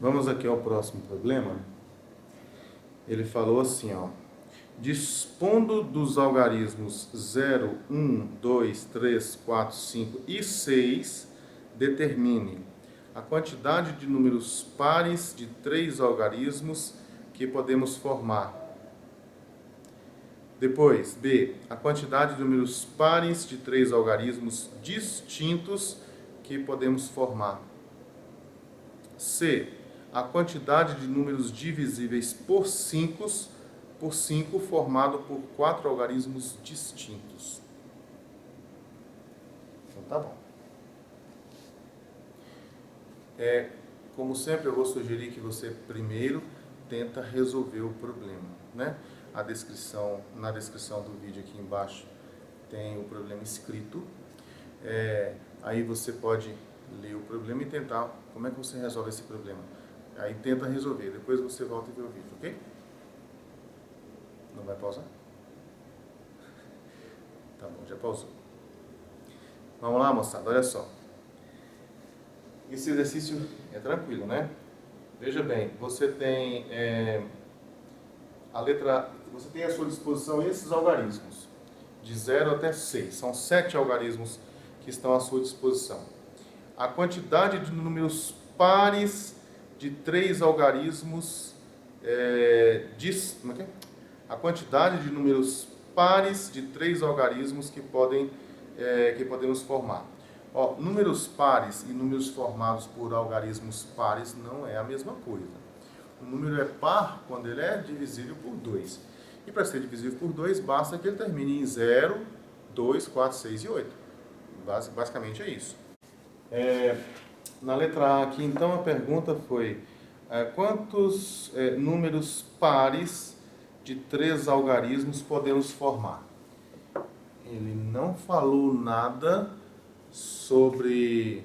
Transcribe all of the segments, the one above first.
Vamos aqui ao próximo problema. Ele falou assim, ó. Dispondo dos algarismos 0, 1, 2, 3, 4, 5 e 6, determine a quantidade de números pares de 3 algarismos que podemos formar. Depois, B, a quantidade de números pares de 3 algarismos distintos que podemos formar. C, a quantidade de números divisíveis por 5 formado por 4 algarismos distintos. Então tá bom. Como sempre, eu vou sugerir que você primeiro tenta resolver o problema, né? Na descrição do vídeo aqui embaixo tem o problema escrito. Aí você pode ler o problema e tentar como é que você resolve esse problema. Aí tenta resolver, depois você volta e vê o vídeo, ok? Não vai pausar? Tá bom, já pausou. Vamos lá, moçada, olha só. Esse exercício é tranquilo, né? Veja bem, você tem você tem à sua disposição esses algarismos, de 0 até 6. São 7 algarismos que estão à sua disposição. A quantidade de números pares de 3 algarismos a quantidade de números pares de 3 algarismos que podemos formar. Ó, números pares e números formados por algarismos pares não é a mesma coisa. O número é par quando ele é divisível por 2. E para ser divisível por 2, basta que ele termine em 0, 2, 4, 6 e 8. Basicamente é isso. Na letra A aqui, então, a pergunta foi: quantos números pares de 3 algarismos podemos formar? Ele não falou nada sobre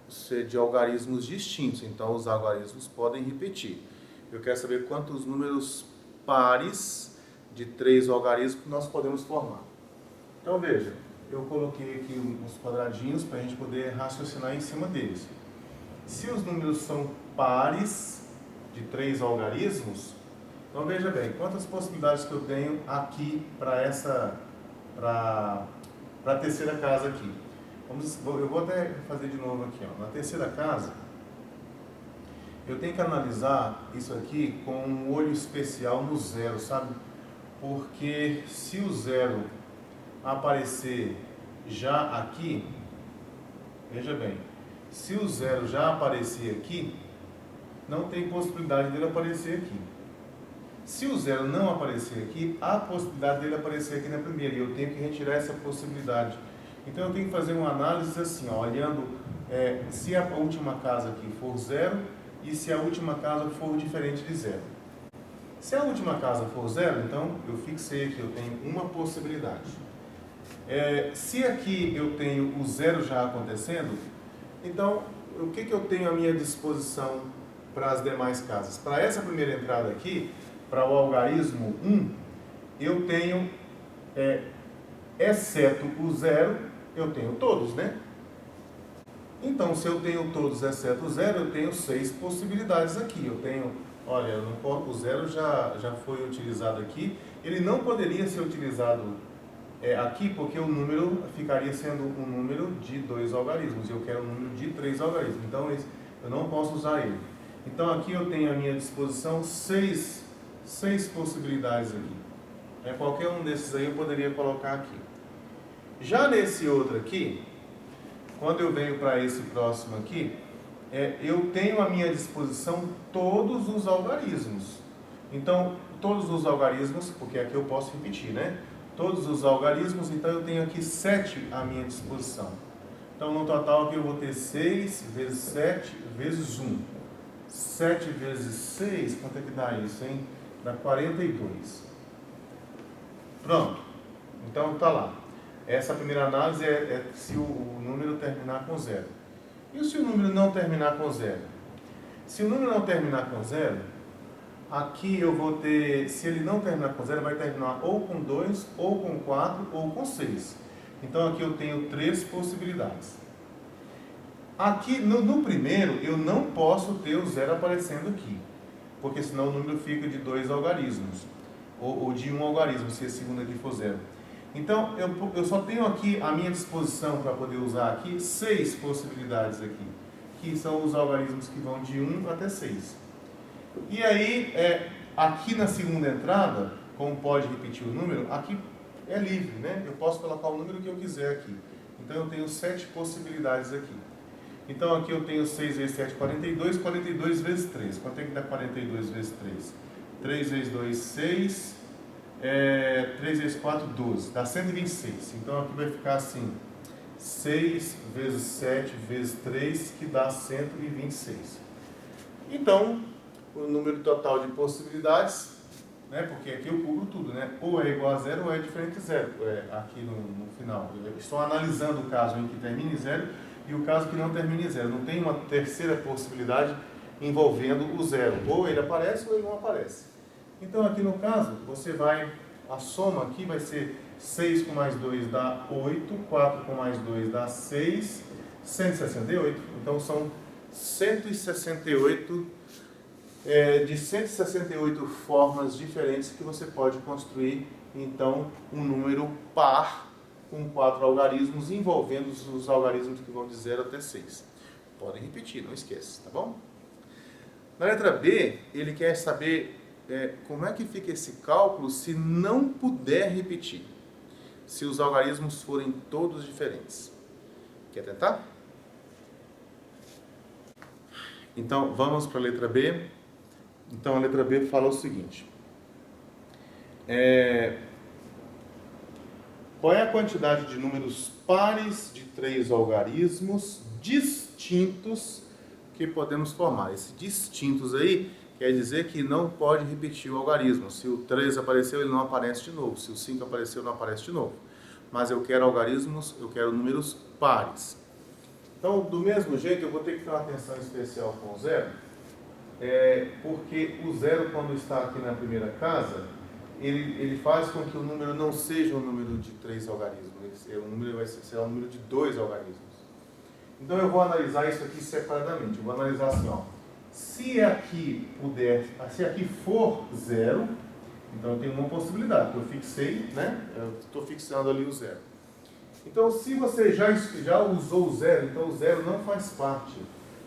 ser de algarismos distintos, então os algarismos podem repetir. Eu quero saber quantos números pares de 3 algarismos nós podemos formar. Então veja, eu coloquei aqui uns quadradinhos para a gente poder raciocinar em cima deles. Se os números são pares de 3 algarismos, então veja bem, quantas possibilidades que eu tenho aqui para a terceira casa aqui. Eu vou até fazer de novo aqui, ó. Na terceira casa, eu tenho que analisar isso aqui com um olho especial no 0, sabe? Porque se o 0 aparecer já aqui, veja bem, se o 0 já aparecer aqui, não tem possibilidade dele aparecer aqui. Se o 0 não aparecer aqui, há possibilidade dele aparecer aqui na primeira, e eu tenho que retirar essa possibilidade. Então eu tenho que fazer uma análise assim, ó, olhando se a última casa aqui for 0 e se a última casa for diferente de 0. Se a última casa for 0, então eu fixei aqui, eu tenho uma possibilidade. Se aqui eu tenho o 0 já acontecendo, então o que eu tenho à minha disposição para as demais casas? Para essa primeira entrada aqui, para o algarismo 1, eu tenho, exceto o 0, eu tenho todos, né? Então, se eu tenho todos exceto o 0, eu tenho 6 possibilidades aqui. Eu tenho, olha, o 0 já foi utilizado aqui. Ele não poderia ser utilizado aqui, porque o número ficaria sendo um número de 2 algarismos. Eu quero um número de 3 algarismos. Então, eu não posso usar ele. Então, aqui eu tenho à minha disposição 6 possibilidades aqui. Qualquer um desses aí eu poderia colocar aqui. Já nesse outro aqui, quando eu venho para esse próximo aqui, eu tenho à minha disposição todos os algarismos. Então, todos os algarismos, porque aqui eu posso repetir, né? Todos os algarismos, então eu tenho aqui 7 à minha disposição. Então, no total aqui eu vou ter 6 vezes 7 vezes 1. 7 vezes 6, quanto é que dá isso, hein? Dá 42. Pronto. Então, tá lá. Essa primeira análise é se o número terminar com 0. E se o número não terminar com 0? Se o número não terminar com 0, aqui eu vou ter, se ele não terminar com 0, vai terminar ou com 2, ou com 4, ou com 6. Então aqui eu tenho 3 possibilidades. Aqui, no primeiro, eu não posso ter o zero aparecendo aqui, porque senão o número fica de 2 algarismos, ou de 1 algarismo, se esse segundo aqui for zero. Então, eu só tenho aqui à minha disposição para poder usar aqui 6 possibilidades aqui, que são os algarismos que vão de 1 até 6. E aí, aqui na segunda entrada, como pode repetir o número, aqui é livre, né? Eu posso colocar o número que eu quiser aqui. Então, eu tenho 7 possibilidades aqui. Então, aqui eu tenho 6 vezes 7, 42, 42 vezes 3. Quanto é que dá 42 vezes 3? 3 vezes 2, 6, 3 vezes 4, 12. Dá 126. Então, aqui vai ficar assim, 6 vezes 7 vezes 3, que dá 126. Então, o número total de possibilidades, né, porque aqui eu cubro tudo, né, ou é igual a zero ou é diferente de zero, aqui no final. Eu estou analisando o caso em que termina em zero e o caso que não termina em zero. Não tem uma terceira possibilidade envolvendo o zero. Ou ele aparece ou ele não aparece. Então, aqui no caso, a soma aqui vai ser 6 com mais 2 dá 8, 4 com mais 2 dá 6, 168. Então, são 168, de 168 formas diferentes que você pode construir, então, um número par com 4 algarismos, envolvendo os algarismos que vão de 0 até 6. Podem repetir, não esqueça, tá bom? Na letra B, ele quer saber como é que fica esse cálculo se não puder repetir, se os algarismos forem todos diferentes. Quer tentar? Então, vamos para a letra B. Então, a letra B fala o seguinte. Qual é a quantidade de números pares de 3 algarismos distintos que podemos formar? Esse distintos aí quer dizer que não pode repetir o algarismo. Se o 3 apareceu, ele não aparece de novo. Se o 5 apareceu, não aparece de novo. Mas eu quero algarismos, eu quero números pares. Então, do mesmo jeito, eu vou ter que ter uma atenção especial com o zero, porque o zero, quando está aqui na primeira casa, ele faz com que o número não seja um número de 3 algarismos. O número será um número de 2 algarismos. Então, eu vou analisar isso aqui separadamente. Eu vou analisar assim, ó. Se aqui for zero, então eu tenho uma possibilidade, que eu fixei, né? Eu estou fixando ali o zero. Então, se você já usou o zero, então o zero não faz parte.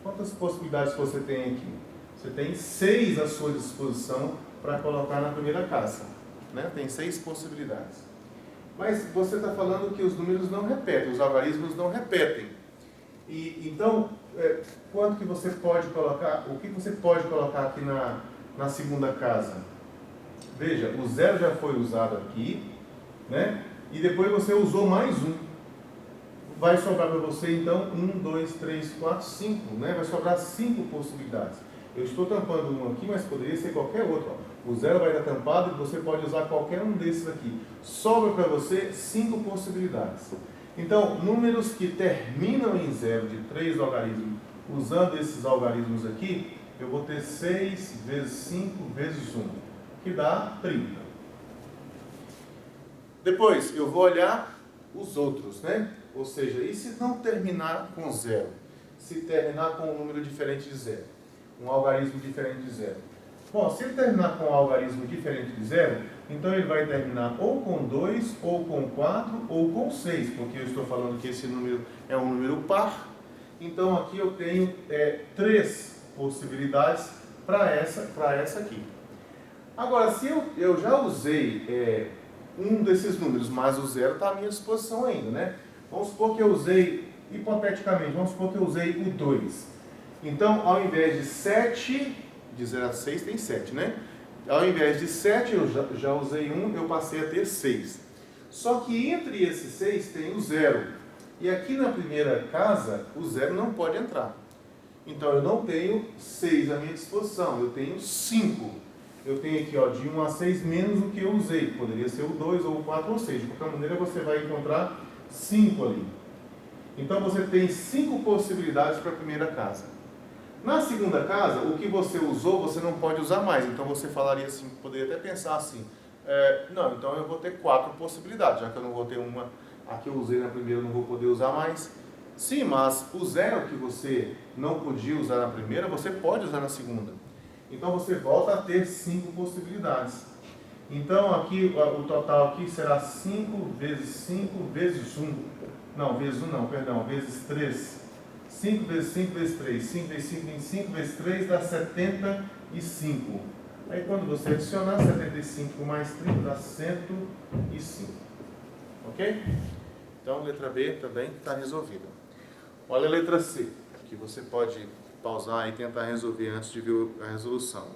Quantas possibilidades você tem aqui? Você tem 6 à sua disposição para colocar na primeira casa, né? Tem 6 possibilidades. Mas você está falando que os números não repetem, os algarismos não repetem. Então, quanto que você pode colocar, o que você pode colocar aqui na segunda casa? Veja, o zero já foi usado aqui, né? E depois você usou mais um. Vai sobrar para você, então, 1, 2, 3, 4, 5, né? Vai sobrar 5 possibilidades. Eu estou tampando um aqui, mas poderia ser qualquer outro. Ó. O zero vai estar tampado e você pode usar qualquer um desses aqui. Sobra para você 5 possibilidades. Então, números que terminam em zero de 3 algarismos, usando esses algarismos aqui, eu vou ter 6 vezes 5 vezes 1, que dá 30. Depois, eu vou olhar os outros, né? Ou seja, e se não terminar com zero? Se terminar com um número diferente de zero? Um algarismo diferente de zero? Bom, se ele terminar com um algarismo diferente de zero, então ele vai terminar ou com 2, ou com 4, ou com 6, porque eu estou falando que esse número é um número par. Então aqui eu tenho 3 possibilidades para essa aqui. Agora, se eu já usei um desses números, mas o zero está à minha disposição ainda, né? Vamos supor que eu usei, hipoteticamente, vamos supor que eu usei o 2. Então, ao invés de 7, de 0 a 6 tem 7, né? Ao invés de 7, eu já usei 1, eu passei a ter 6. Só que entre esses 6 tem o 0. E aqui na primeira casa, o 0 não pode entrar. Então, eu não tenho 6 à minha disposição, eu tenho 5. Eu tenho aqui, ó, de 1 a 6 menos o que eu usei. Poderia ser o 2, ou o 4, ou 6. De qualquer maneira, você vai encontrar 5 ali. Então, você tem 5 possibilidades para a primeira casa. Na segunda casa, o que você usou, você não pode usar mais. Então, você falaria assim, poderia até pensar assim, não, então eu vou ter 4 possibilidades, já que eu não vou ter uma, a que eu usei na primeira eu não vou poder usar mais. Sim, mas o zero que você não podia usar na primeira, você pode usar na segunda. Então você volta a ter 5 possibilidades. Então aqui o total aqui será 5 vezes 5 vezes 1. Não, vezes 1 não, perdão, vezes 3. 5 vezes 5 vezes 3. 5 vezes 5 vezes 5 vezes 3 dá 75. Aí quando você adicionar 75 mais 30 dá 105. Ok? Então letra B também está resolvida. Olha a letra C, que você pode pausar e tentar resolver antes de ver a resolução.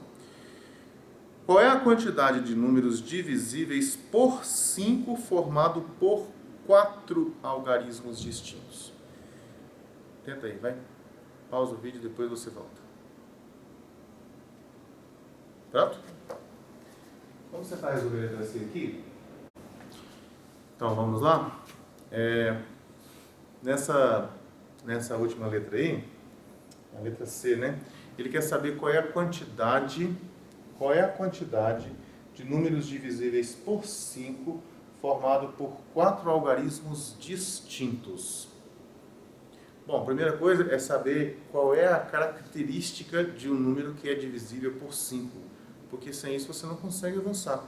Qual é a quantidade de números divisíveis por 5 formado por 4 algarismos distintos? Tenta aí, vai. Pausa o vídeo e depois você volta. Pronto? Vamos tentar resolver a letra C aqui? Então vamos lá? Nessa última letra aí, a letra C, né? Ele quer saber qual é a quantidade de números divisíveis por 5 formado por 4 algarismos distintos. Bom, a primeira coisa é saber qual é a característica de um número que é divisível por 5, porque sem isso você não consegue avançar.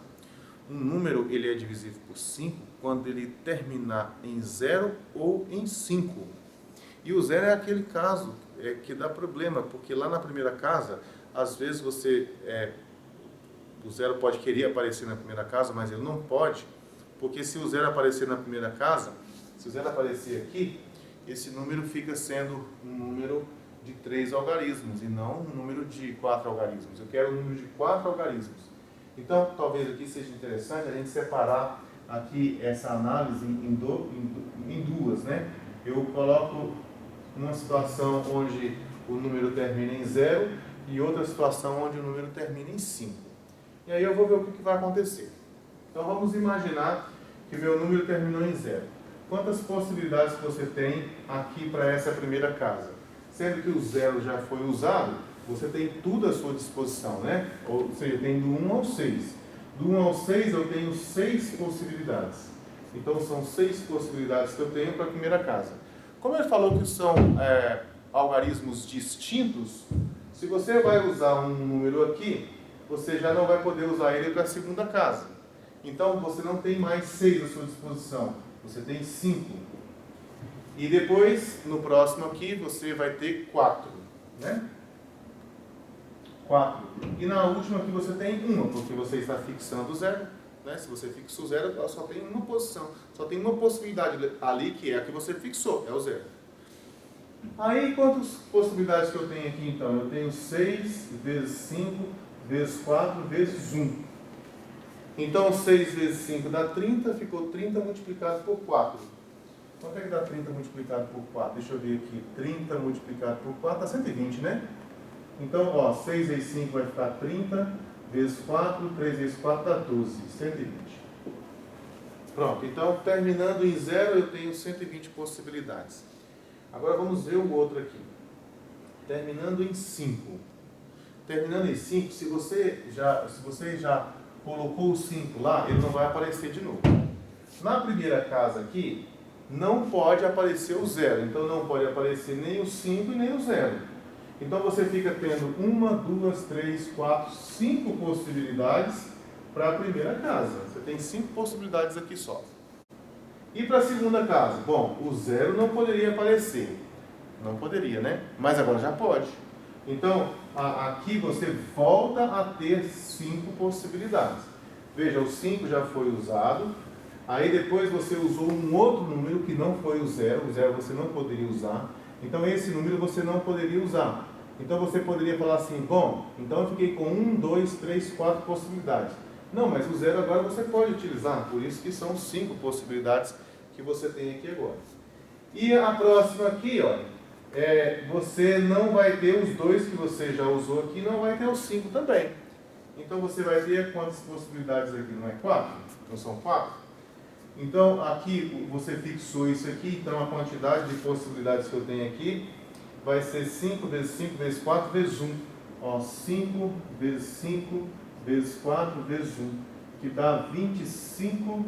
Um número ele é divisível por 5 quando ele terminar em 0 ou em 5. E o 0 é aquele caso que dá problema, porque lá na primeira casa, às vezes o 0 pode querer aparecer na primeira casa, mas ele não pode, porque se o 0 aparecer na primeira casa, se o 0 aparecer aqui, esse número fica sendo um número de 3 algarismos e não um número de 4 algarismos. Eu quero um número de 4 algarismos. Então, talvez aqui seja interessante a gente separar aqui essa análise em duas, né? Eu coloco uma situação onde o número termina em 0 e outra situação onde o número termina em 5. E aí eu vou ver o que vai acontecer. Então vamos imaginar que meu número terminou em 0. Quantas possibilidades você tem aqui para essa primeira casa? Sendo que o 0 já foi usado, você tem tudo à sua disposição, né? Ou seja, tem do 1 ao 6. Do 1 ao 6 eu tenho 6 possibilidades. Então são 6 possibilidades que eu tenho para a primeira casa. Como ele falou que são algarismos distintos, se você vai usar um número aqui, você já não vai poder usar ele para a segunda casa. Então você não tem mais 6 à sua disposição, você tem 5. E depois, no próximo aqui, você vai ter 4, né? 4. E na última aqui você tem 1, porque você está fixando o 0. Né? Se você fixou o 0, ela só tem uma posição, só tem uma possibilidade ali, que é a que você fixou, é o 0. Aí, quantas possibilidades que eu tenho aqui então? Eu tenho 6 vezes 5 vezes 4 vezes 1. Então, 6 vezes 5 dá 30, ficou 30 multiplicado por 4. Quanto é que dá 30 multiplicado por 4? Deixa eu ver aqui. 30 multiplicado por 4 dá 120, né? Então, ó, 6 vezes 5 vai ficar 30, vezes 4, 3 vezes 4 dá 12, 120. Pronto, então, terminando em 0, eu tenho 120 possibilidades. Agora vamos ver o outro aqui. Terminando em 5. Terminando em 5, se você já colocou o 5 lá, ele não vai aparecer de novo. Na primeira casa aqui, não pode aparecer o 0. Então, não pode aparecer nem o 5 e nem o 0. Então, você fica tendo 1, 2, 3, 4, 5 possibilidades para a primeira casa. Você tem 5 possibilidades aqui só. E para a segunda casa? Bom, o 0 não poderia aparecer. Não poderia, né? Mas agora já pode. Então, aqui você volta a ter 5 possibilidades. Veja, o 5 já foi usado. Aí depois você usou um outro número que não foi o 0. O 0 você não poderia usar. Então, esse número você não poderia usar. Então, você poderia falar assim, bom, então eu fiquei com 1, 2, 3, 4 possibilidades. Não, mas o 0 agora você pode utilizar. Por isso que são 5 possibilidades que você tem aqui agora. E a próxima aqui, ó. Você não vai ter os 2 que você já usou aqui, não vai ter os 5 também. Então você vai ter quantas possibilidades aqui? Não é 4? Então são 4. Então aqui você fixou isso aqui, então a quantidade de possibilidades que eu tenho aqui vai ser 5 vezes 5 vezes 4 vezes 1. Ó, 5 vezes 5 vezes 4 vezes 1, que dá 25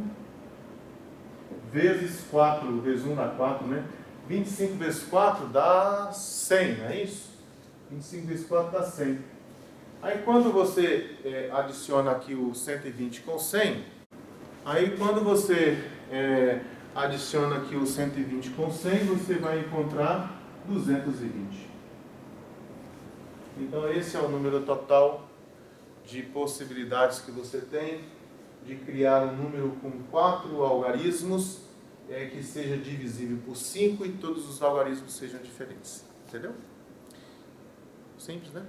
vezes 4 vezes 1 dá 4, né? 25 vezes 4 dá 100, não é isso? 25 vezes 4 dá 100. Aí quando você adiciona aqui o 120 com 100, aí quando você adiciona aqui o 120 com 100, você vai encontrar 220. Então esse é o número total de possibilidades que você tem de criar um número com 4 algarismos que seja divisível por 5 e todos os algarismos sejam diferentes. Entendeu? Simples, né?